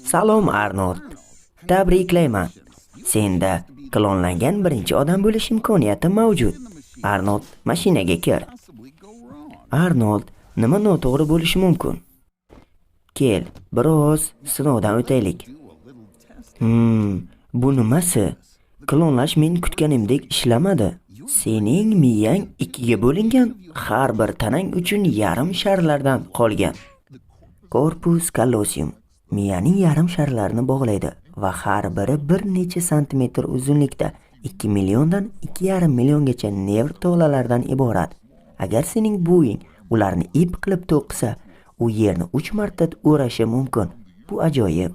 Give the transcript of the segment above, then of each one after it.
Salom Arnold. Tabriklayman. Senda klonlangan birinchi odam bo'lish imkoniyati mavjud. Arnold, mashinaga kir. Arnold, nima noto'g'ri bo'lishi mumkin? Kel, biroz sinovdan o'taylik. Bu nimasi? Klonlash men kutganimdek ishlamadi. Sening miyang ikkiga bo'lingan, har bir tanang uchun yarim sharlardan qolgan. Korpus callosum miyaning yarim sharlarini bog'laydi va har biri bir necha santimetr uzunlikda 2 milliondan 2,5 milliongacha nerv tolalardan iborat. Agar sening bo'ying ularni ip qilib to'qisa, u yerni 3 marta o'rashi mumkin. Bu ajoyib.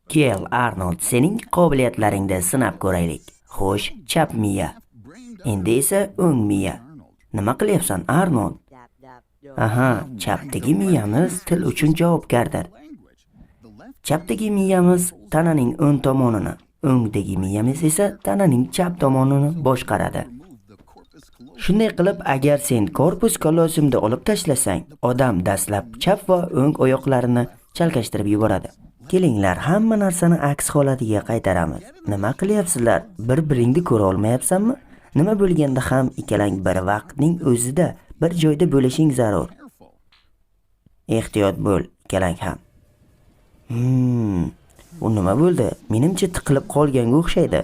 Kel Arnold, sening qobiliyatlaringni sinab ko'raylik. Xo'sh, chap miya. Endi esa o'ng miya. Nima qilyapsan, Arnold? Aha, chapdagi miyamiz til uchun javobgardir. Chapdagi miyamiz tananing o'ng tomonini, o'ngdagi miyamiz esa tananing chap tomonini boshqaradi. Shunday qilib, agar sen korpus callosumni olib tashlasang, odam dastlab chap va o'ng oyoqlarini chalkashtirib yuboradi. Kelinglar, hamma narsani aks holatiga qaytaramiz. Nima qilyapsizlar? Bir-biringni ko'ra olmayapsanmi? Nima bo'lganda ham ikkalang bir vaqtning o'zida bir joyda bo'lishing zarur. Ehtiyot bo'l, ikkalang ham. U nima bo'ldi? Menimcha tiqilib qolganga o'xshaydi.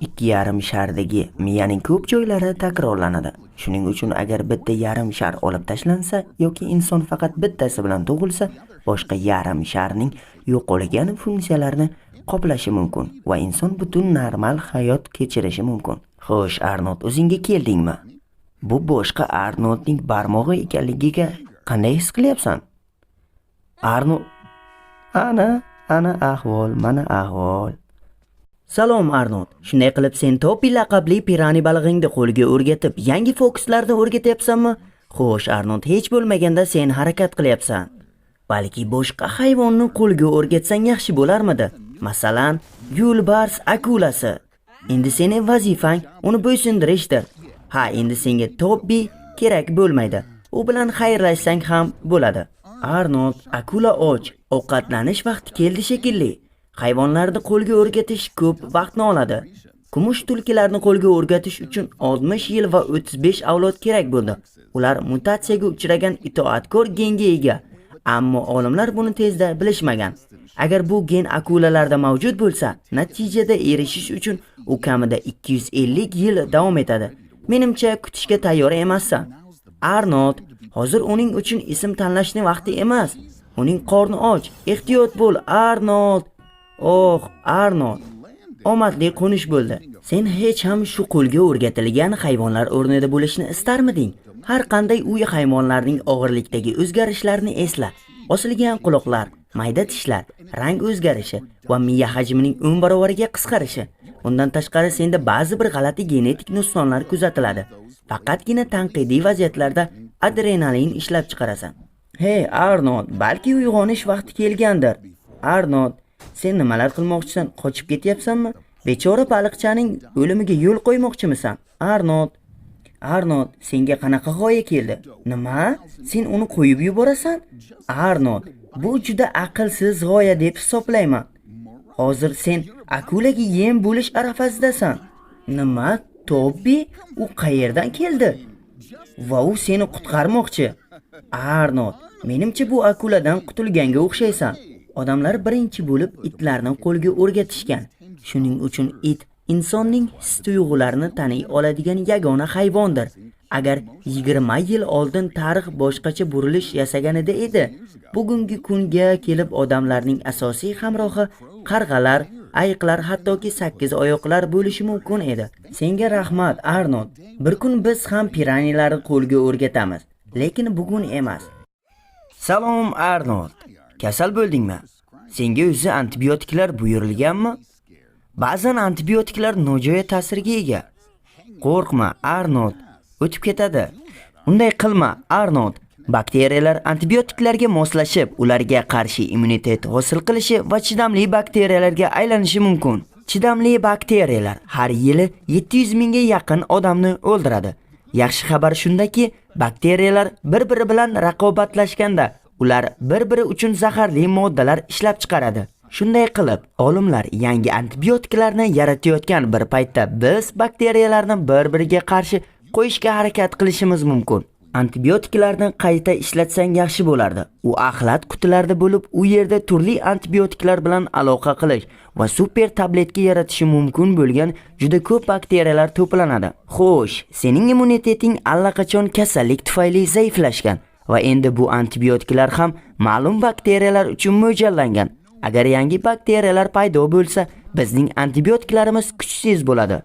2,5 shardagi miyaning ko'p joylari takrorlanadi. Shuning uchun agar bitta yarim shar olib tashlansa yoki inson faqat bittasi bilan tug'ilsa, boshqa yarim sharning yo'qolgan funksiyalarini qoplashi mumkin va inson butun normal hayot kechirishi mumkin. Xo'sh, Arnold, o'zingga keldingmi? Bu boshqa Arnoldning barmog'i ekanligiga qanday his qilyapsan? Arnold, ana ahvol, mana ahvol. Salom Arnold. Shunday qilib sen Topi laqabli pirani balig'ingni qo'lga o'rgatib, yangi fokuslarni o'rgatyapsanmi? Xo'sh, Arnold, hech bo'lmaganda sen harakat qilyapsan. Balki boshqa hayvonni qo'lga o'rgatsang yaxshi bo'larmidi? Masalan, yo'lbars akulasi. Endi sening vazifang uni bo'ysundirishdir. Ha, endi senga Topi kerak bo'lmaydi. U bilan xayrlashsang ham bo'ladi. Arnold, akula och, ovqatlanish vaqti keldi shekilli. Hayvonlarni qo'lga o'rgatish ko'p vaqtni oladi. Kumush tulkilarni qo'lga o'rgatish uchun 60 yil va 35 avlod kerak bo'ldi. Ular mutatsiyaga uchragan itoatkor genga ega. Ammo olimlar buni tezda bilishmagan. Agar bu gen akulalarda mavjud bo'lsa, natijada erishish uchun u kamida 250 yil davom etadi. Menimcha kutishga tayyor emassan. Arnold, hozir uning uchun ism tanlashning vaqti emas. Uning qorni och. Ehtiyot bo'l, Arnold. Oh, Arnold. Omadli qo'nish bo'ldi. Sen hech ham shu qo'lga o'rgatilgan hayvonlar o'rnida bo'lishni istarmiding? Har qanday uy hayvonlarining og'irlikdagi o'zgarishlarini esla. Osilgan quloqlar, mayda tishlar, rang o'zgarishi va miya hajmining 10 barovariga qisqarishi. Undan tashqari senda ba'zi bir g'alati genetik nuqsonlar kuzatiladi. Faqatgina tanqidiy vaziyatlarda adrenalin ishlab chiqarasan. Hey Arnold, balki uyg'onish vaqti kelgandir. Arnold, sen nimalar qilmoqchisan? Qochib ketyapsanmi? Bechora baliqchaning o'limiga yo'l qo'ymoqchimisan? Arnold, senga qanaqa g'oya keldi? Nima? Sen uni qo'yib yuborasan? Arnold, bu juda aqlsiz g'oya deb hisoblayman. Hozir sen akulaga yem bo'lish arafasidasan. Nima? Topi? U qayerdan keldi? Va u seni qutqarmoqchi. Arnold, menimcha bu akuladan qutulganga o'xshaysan. Odamlar birinchi bo'lib itlarni qo'lga o'rgatishgan. Shuning uchun it insonning his-tuyg'ularini taniy oladigan yagona hayvondir. Agar 20 yil oldin tarix boshqacha burilish yasaganida edi, bugungi kunga kelib odamlarning asosiy hamrohi qarg'alar, ayiqlar, hattoki 8 oyoqlar bo'lishi mumkin edi. Senga rahmat, Arnold. Bir kun biz ham piranilarni qo'lga o'rgatamiz, lekin bugun emas. Salom Arnold. Kasal bo'ldingmi? Senga o'zi antibiotiklar buyurilganmi? Ba'zan antibiotiklar nojo'ya ta'sirga ega. Qo'rqma, Arnold, o'tib ketadi. Unday qilma, Arnold. Bakteriyalar antibiotiklarga moslashib, ularga qarshi immunitet hosil qilishi va chidamli bakteriyalarga aylanishi mumkin. Chidamli bakteriyalar har yili 700 mingga yaqin odamni o'ldiradi. Yaxshi xabar shundaki, bakteriyalar bir-biri bilan raqobatlashganda Ular bir-biri uchun zaharli moddalar ishlab chiqaradi. Shunday qilib, olimlar yangi antibiotiklarni yaratayotgan bir paytda biz bakteriyalarni bir-biriga qarshi qo'yishga harakat qilishimiz mumkin. Antibiotiklarni qayta ishlatsang yaxshi bo'lardi. U axlat qutilarda bo'lib, u yerda turli antibiotiklar bilan aloqa qilish va super tabletka yaratishi mumkin bo'lgan juda ko'p bakteriyalar to'planadi. Xo'sh, sening immuniteting allaqachon kasallik tufayli zaiflashgan va endi bu antibiotiklar ham ma'lum bakteriyalar uchun mo'ljallangan. Agar yangi bakteriyalar paydo bo'lsa, bizning antibiotiklarimiz kuchsiz bo'ladi.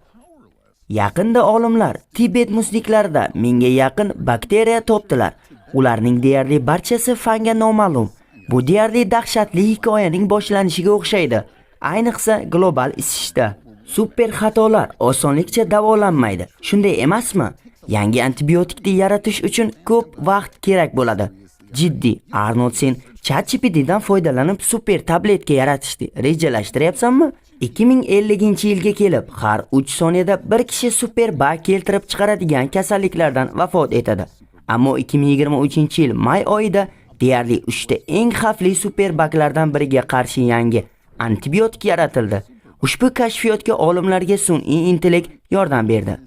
Yaqinda olimlar Tibet muzliklarida mingga yaqin bakteriya topdilar. Ularning deyarli barchasi fanga noma'lum. Bu deyarli dahshatli hikoyaning boshlanishiga o'xshaydi. Ayniqsa global isishda. Super xatolar osonlikcha davolanmaydi. Shunday emasmi? Yangi antibiotikni yaratish uchun ko'p vaqt kerak bo'ladi. Jiddiy, Arnold, sen ChatGPTdan foydalanib super tabletka yaratishni rejalashtiryapsanmi? 2050-yilga kelib, har 3 soniyada bir kishi super bak keltirib chiqaradigan kasalliklardan vafot etadi. Ammo 2023-yil may oyida deyarli 3 ta eng xavfli super baklardan biriga qarshi yangi antibiotik yaratildi. Ushbu kashfiyotga olimlarga sun'iy intellekt yordam berdi.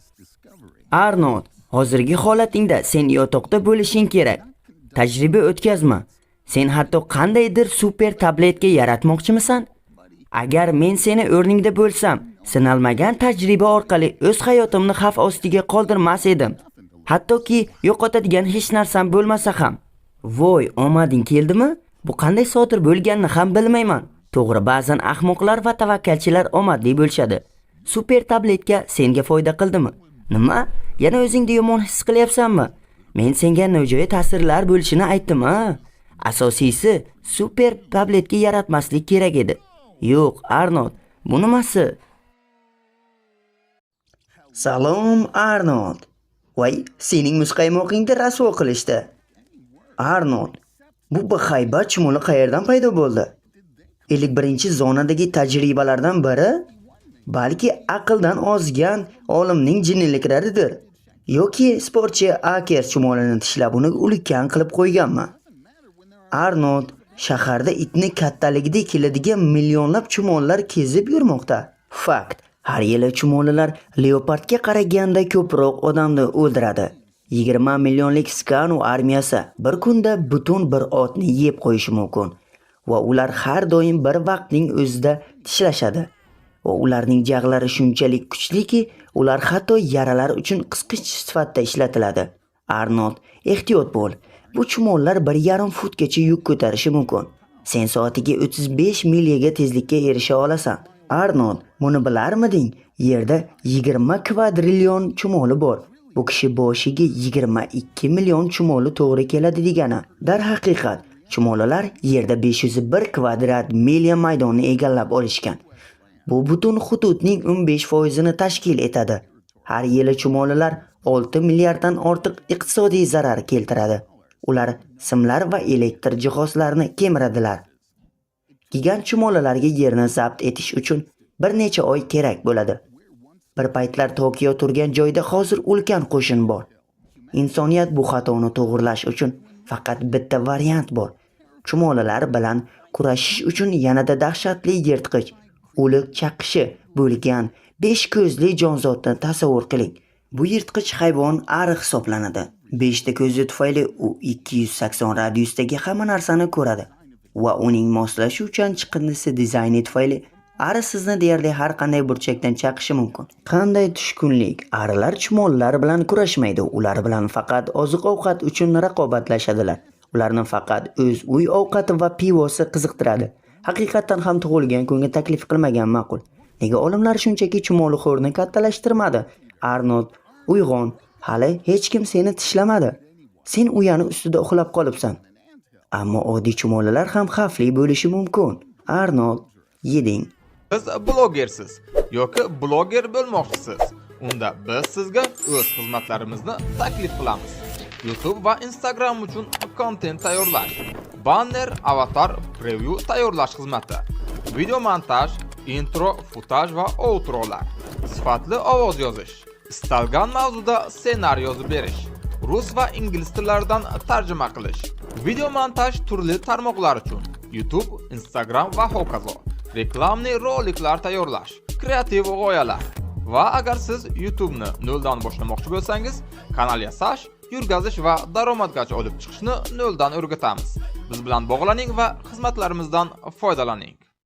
Arnold, hozirgi holatingda sen yotoqda bo'lishing kerak. Tajriba o'tkazma. Sen hatto qandaydir super tabletka yaratmoqchimisan? Agar men seni o'rningda bo'lsam, sinalmagan tajriba orqali o'z hayotimni xavf ostiga qoldirmas edim. Hattoki yo'qotadigan hech narsam bo'lmasa ham. Voy, omading keldimi? Bu qanday sodir bo'lganini ham bilmayman. To'g'ri, ba'zan ahmoqlar va tavakkalchilar omadli bo'lishadi. Super tabletka senga foyda qildimi? Nima? Yana o'zingni yomon his qilyapsanmi? Men senga nojo'ya ta'sirlar bo'lishini aytdim-a? Asosiysi, super tabletka yaratmaslik kerak edi. Yo'q, Arnold, bu nimasi? Salom, Arnold. Voy, sening muzqaymoqingni rasvo qilishdi. Arnold, bu bahaybat chumoli qayerdan paydo bo'ldi? 51-zonadagi tajribalardan biri? Balki aqldan ozgan olimning jinniliklaridir. Yoki sportchi Akers chumolini tishlab uni ulkan qilib qo'yganmi? Arnold, shaharda itni kattaligida keladigan millionlab chumollar kezib yurmoqda. Fakt, har yili chumollar leopardga qaraganda ko'proq odamni o'ldiradi. 20 millionlik Skanu armiyasi bir kunda butun bir otni yeb qo'yishi mumkin va ular har doim bir vaqtning o'zida tishlashadi. Va ularning jag'lari shunchalik kuchliki, ular hatto yaralar uchun qisqich sifatida ishlatiladi. Arnold, ehtiyot bo'l. Bu chumollar 1,5 futgacha yuk ko'tarishi mumkin. Sen soatiga 35 milyaga tezlikka erisha olasan. Arnold, buni bilarmiding? Yerda 20 kvadrillion chumoli bor. Bu kishi boshiga 22 million chumoli to'g'ri keladi degani. Darhaqiqat, chumolilar yerda 501 kvadrat million maydonni egallab olishgan. Bu butun hududning 15%ni tashkil etadi. Har yili chumolilar 6 milliarddan ortiq iqtisodiy zarar keltiradi. Ular simlar va elektr jihozlarini kemiradilar. Gigant chumolilarga yerni zabt etish uchun bir necha oy kerak bo'ladi. Bir paytlar Tokio turgan joyda hozir ulkan qo'shin bor. Insoniyat bu xatoni to'g'irlash uchun faqat bitta variant bor. Chumolilar bilan kurashish uchun yanada dahshatli yirtqich, o'lik chaqishi bo'lgan 5 ko'zli jonzotni tasavvur qiling. Bu yirtqich hayvon ariq hisoblanadi. 5 ta ko'zi tufayli u 280 radiusdagi hamma narsani ko'radi va uning moslashuvchan chiqindisi dizayni tufayli ari sizni deyarli har qanday burchakdan chaqishi mumkin. Qanday tushkunlik! Arilar chumollar bilan kurashmaydi. Ular bilan faqat oziq-ovqat uchun raqobatlashadilar. Ularni faqat o'z uy ovqati va pivosi qiziqtiradi. Haqiqatan ham tug'ilgan kunga taklif qilmagan ma'qul. Nega olimlar shunchaki chumolixo'rni kattalashtirmadi? Arnold, uyg'on. Hali hech kim seni tishlamadi. Sen uyani ustida uxlab qolibsan. Ammo oddiy chumolilar ham xavfli bo'lishi mumkin. Arnold, yeding. Siz blogersiz yoki bloger bo'lmoqchisiz. Unda biz sizga o'z xizmatlarimizni taklif qilamiz. YouTube va Instagram uchun kontent tayyorlash, banner, avatar, preview tayyorlash xizmati, video montaj, intro, futaj va outrolar, sifatli ovoz yozish, istalgan mavzuda ssenariy yozib berish rus va ingliz tillaridan tarjima qilish, video montaj turli tarmoqlar uchun YouTube, Instagram va hokazo, reklamli roliklar tayyorlash, kreativ g'oyalar va agar siz YouTube'ni noldan boshlamoqchi bo'lsangiz, kanal yasash, yurgazish va daromadgacha olib chiqishni noldan o'rgatamiz. Biz bilan bog'laning va xizmatlarimizdan foydalaning.